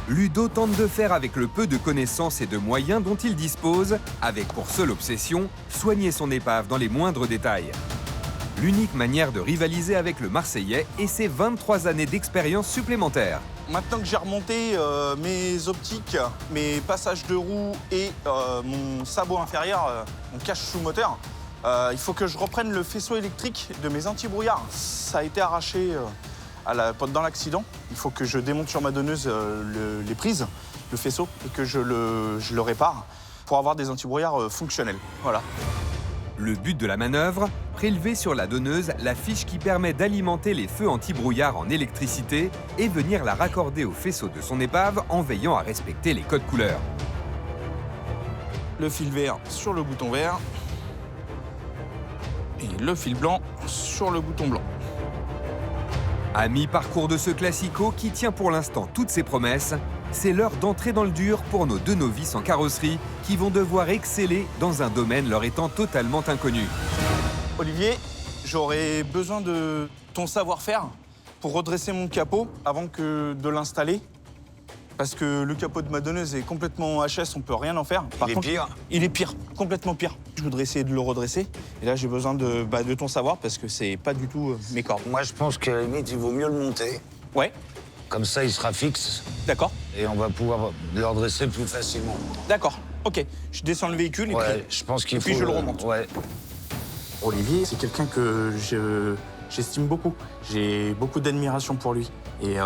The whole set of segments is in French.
Ludo tente de faire avec le peu de connaissances et de moyens dont il dispose, avec pour seule obsession, soigner son épave dans les moindres détails. L'unique manière de rivaliser avec le Marseillais est ses 23 années d'expérience supplémentaires. Maintenant que j'ai remonté mes optiques, mes passages de roue et mon sabot inférieur, mon cache sous moteur, il faut que je reprenne le faisceau électrique de mes anti-brouillards. Ça a été arraché dans l'accident. Il faut que je démonte sur ma donneuse les prises, le faisceau, et que je le répare pour avoir des anti-brouillards fonctionnels. Voilà. Le but de la manœuvre, prélever sur la donneuse la fiche qui permet d'alimenter les feux anti-brouillard en électricité et venir la raccorder au faisceau de son épave en veillant à respecter les codes couleurs. Le fil vert sur le bouton vert et le fil blanc sur le bouton blanc. À mi-parcours de ce classico qui tient pour l'instant toutes ses promesses, c'est l'heure d'entrer dans le dur pour nos deux novices en carrosserie qui vont devoir exceller dans un domaine leur étant totalement inconnu. Olivier, j'aurais besoin de ton savoir-faire pour redresser mon capot avant que de l'installer. Parce que le capot de ma donneuse est complètement HS, on peut rien en faire. Par contre, pire. Il est pire, complètement pire. Je voudrais essayer de le redresser. Et là, j'ai besoin de ton savoir parce que c'est pas du tout mes cordes. Moi, je pense qu'à la limite, il vaut mieux le monter. Ouais, Comme ça, il sera fixe d'accord, et on va pouvoir le redresser plus facilement. d'accord. Ok, je descends le véhicule et Ouais, je pense qu'il faut... puis je le remonte. Ouais. Olivier, c'est quelqu'un que j'estime beaucoup. J'ai beaucoup d'admiration pour lui. Et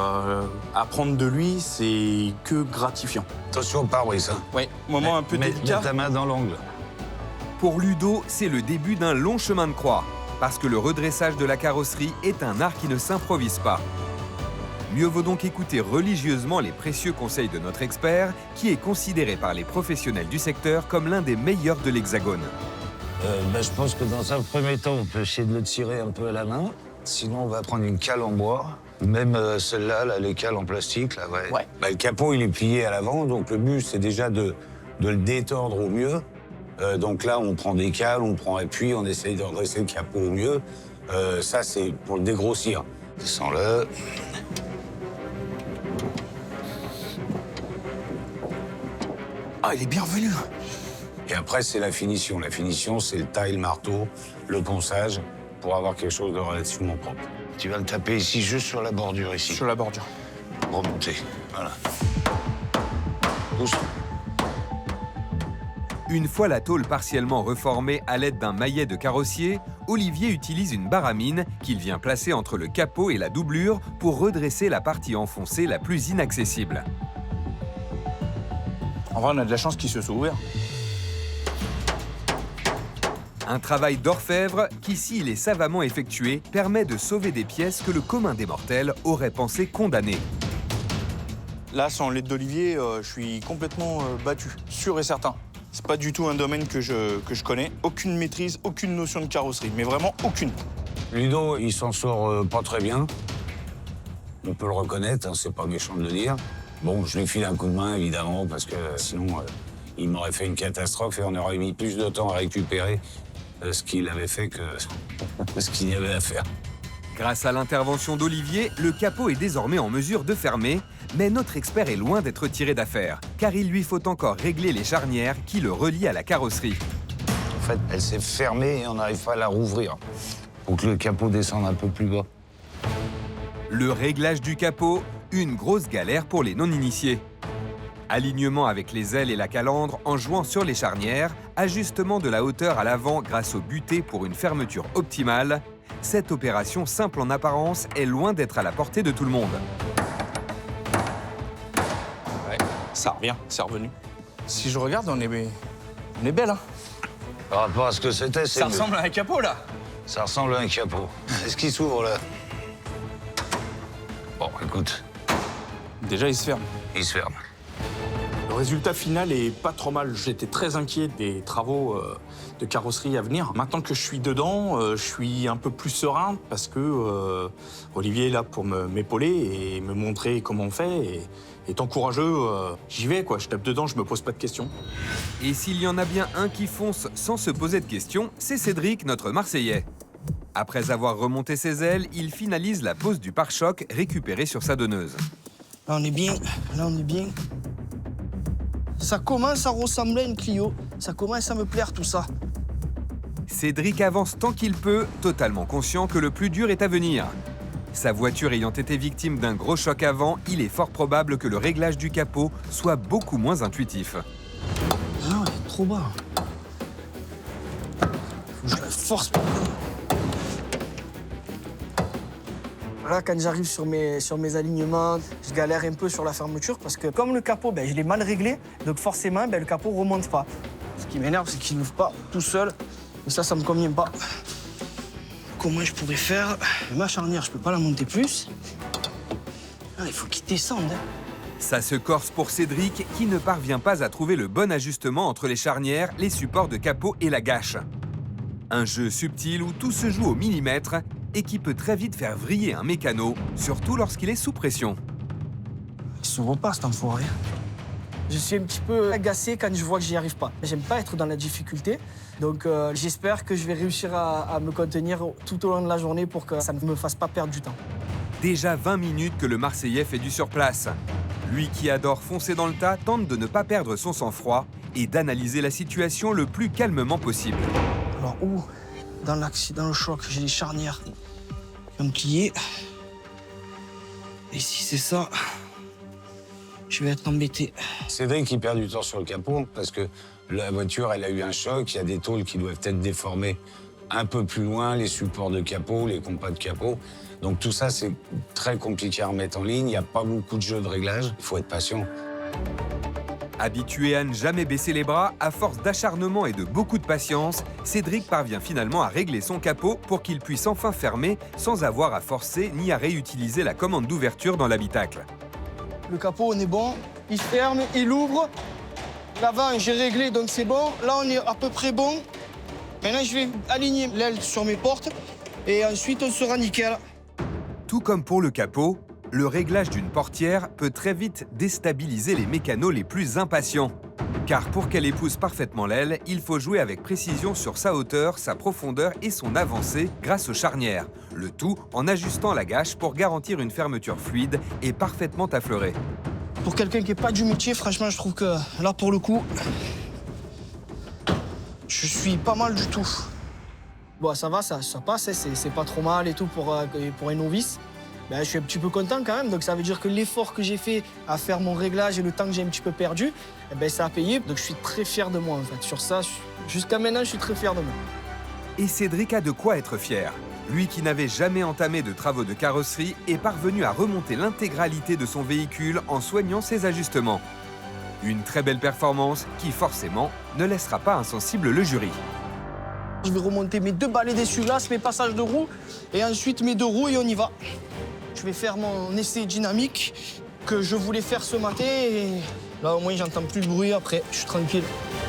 apprendre de lui, c'est que gratifiant. Attention au pare-brise, hein. Ouais, moment un peu délicat. Mets ta main dans l'angle. Pour Ludo, c'est le début d'un long chemin de croix, parce que le redressage de la carrosserie est un art qui ne s'improvise pas. Mieux vaut donc écouter religieusement les précieux conseils de notre expert, qui est considéré par les professionnels du secteur comme l'un des meilleurs de l'Hexagone. Je pense que dans un premier temps, on peut essayer de le tirer un peu à la main. Sinon, on va prendre une cale en bois. Même celle-là, là, les cales en plastique, là, ouais. Ouais. Le capot, il est plié à l'avant, donc le but, c'est déjà de le détordre au mieux. Donc là, on prend des cales, on prend appui, on essaye de redresser le capot au mieux. Ça, c'est pour le dégrossir. Descends-le. Ah, il est bienvenu. Et après, c'est la finition. La finition, c'est le taille, le marteau, le ponçage, pour avoir quelque chose de relativement propre. Tu vas le taper ici, juste sur la bordure, ici. Sur la bordure. Remonter, voilà. Doucement. Une fois la tôle partiellement reformée à l'aide d'un maillet de carrossier, Olivier utilise une baramine qu'il vient placer entre le capot et la doublure pour redresser la partie enfoncée la plus inaccessible. En vrai, on a de la chance qu'il se soit ouvert. Un travail d'orfèvre qui, s'il est savamment effectué, permet de sauver des pièces que le commun des mortels aurait pensé condamner. Là, sans l'aide d'Olivier, je suis complètement battu, sûr et certain. C'est pas du tout un domaine que je connais. Aucune maîtrise, aucune notion de carrosserie, mais vraiment aucune. Ludo, il s'en sort pas très bien. On peut le reconnaître, hein, c'est pas méchant de le dire. Bon, je lui file un coup de main, évidemment, parce que sinon, il m'aurait fait une catastrophe et on aurait mis plus de temps à récupérer ce qu'il avait fait que ce qu'il y avait à faire. Grâce à l'intervention d'Olivier, le capot est désormais en mesure de fermer, mais notre expert est loin d'être tiré d'affaire, car il lui faut encore régler les charnières qui le relient à la carrosserie. En fait, elle s'est fermée et on n'arrive pas à la rouvrir. Faut que le capot descende un peu plus bas. Le réglage du capot, une grosse galère pour les non-initiés. Alignement avec les ailes et la calandre en jouant sur les charnières, ajustement de la hauteur à l'avant grâce au buté pour une fermeture optimale. Cette opération simple en apparence est loin d'être à la portée de tout le monde. Ouais, ça revient, c'est revenu. Si je regarde, on est belle, hein. Par rapport à ce que c'était, c'est Ça mieux. ressemble à un capot, là. Ça ressemble à un capot. Est-ce qu'il s'ouvre, là? Bon, écoute, Déjà, il se ferme. il se ferme. Le résultat final est pas trop mal. J'étais très inquiet des travaux de carrosserie à venir. Maintenant que je suis dedans, je suis un peu plus serein parce que Olivier est là pour m'épauler et me montrer comment on fait. Et étant courageux, j'y vais, quoi. Je tape dedans, je me pose pas de questions. Et s'il y en a bien un qui fonce sans se poser de questions, c'est Cédric, notre Marseillais. Après avoir remonté ses ailes, il finalise la pose du pare-choc récupéré sur sa donneuse. Là, on est bien. Là, on est bien. Ça commence à ressembler à une Clio. Ça commence à me plaire, tout ça. Cédric avance tant qu'il peut, totalement conscient que le plus dur est à venir. Sa voiture ayant été victime d'un gros choc avant, il est fort probable que le réglage du capot soit beaucoup moins intuitif. Ah ouais, trop bas. Faut que je la force. Là, quand j'arrive sur mes alignements, je galère un peu sur la fermeture parce que comme le capot, je l'ai mal réglé, donc forcément, le capot remonte pas. Ce qui m'énerve, c'est qu'il n'ouvre pas tout seul. Et ça me convient pas. Comment je pourrais faire? Ma charnière, je peux pas la monter plus. Ah, il faut qu'il descende. Ça se corse pour Cédric qui ne parvient pas à trouver le bon ajustement entre les charnières, les supports de capot et la gâche. Un jeu subtil où tout se joue au millimètre et qui peut très vite faire vriller un mécano, surtout lorsqu'il est sous pression. Il s'ouvre pas, cet enfoiré. Je suis un petit peu agacé quand je vois que j'y arrive pas. J'aime pas être dans la difficulté, donc j'espère que je vais réussir à me contenir tout au long de la journée pour que ça ne me fasse pas perdre du temps. Déjà 20 minutes que le Marseillais fait du surplace. Lui qui adore foncer dans le tas tente de ne pas perdre son sang-froid et d'analyser la situation le plus calmement possible. Alors où, dans le choc, j'ai les charnières qui vont me plier. Et si c'est ça, je vais être embêté. Cédric, il perd du temps sur le capot parce que la voiture, elle a eu un choc. Il y a des tôles qui doivent être déformées un peu plus loin, les supports de capot, les compas de capot. Donc tout ça, c'est très compliqué à remettre en ligne. Il n'y a pas beaucoup de jeux de réglage. Il faut être patient. Habitué à ne jamais baisser les bras, à force d'acharnement et de beaucoup de patience, Cédric parvient finalement à régler son capot pour qu'il puisse enfin fermer sans avoir à forcer ni à réutiliser la commande d'ouverture dans l'habitacle. Le capot, on est bon. Il ferme, il ouvre. L'avant, j'ai réglé, donc c'est bon. Là, on est à peu près bon. Maintenant, je vais aligner l'aile sur mes portes. Et ensuite, on sera nickel. Tout comme pour le capot, le réglage d'une portière peut très vite déstabiliser les mécanos les plus impatients. Car pour qu'elle épouse parfaitement l'aile, il faut jouer avec précision sur sa hauteur, sa profondeur et son avancée grâce aux charnières. Le tout en ajustant la gâche pour garantir une fermeture fluide et parfaitement affleurée. Pour quelqu'un qui n'est pas du métier, franchement, je trouve que là, pour le coup, je suis pas mal du tout. Bon, ça va, ça passe, c'est pas trop mal et tout pour un novice. Je suis un petit peu content quand même, donc ça veut dire que l'effort que j'ai fait à faire mon réglage et le temps que j'ai un petit peu perdu, ça a payé. Donc je suis très fier de moi en fait. Sur ça, jusqu'à maintenant, je suis très fier de moi. Et Cédric a de quoi être fier. Lui qui n'avait jamais entamé de travaux de carrosserie est parvenu à remonter l'intégralité de son véhicule en soignant ses ajustements. Une très belle performance qui, forcément, ne laissera pas insensible le jury. Je vais remonter mes 2 balais d'essuie-glace, mes passages de roues, et ensuite mes 2 roues et on y va. Je vais faire mon essai dynamique que je voulais faire ce matin et là au moins j'entends plus le bruit après, je suis tranquille.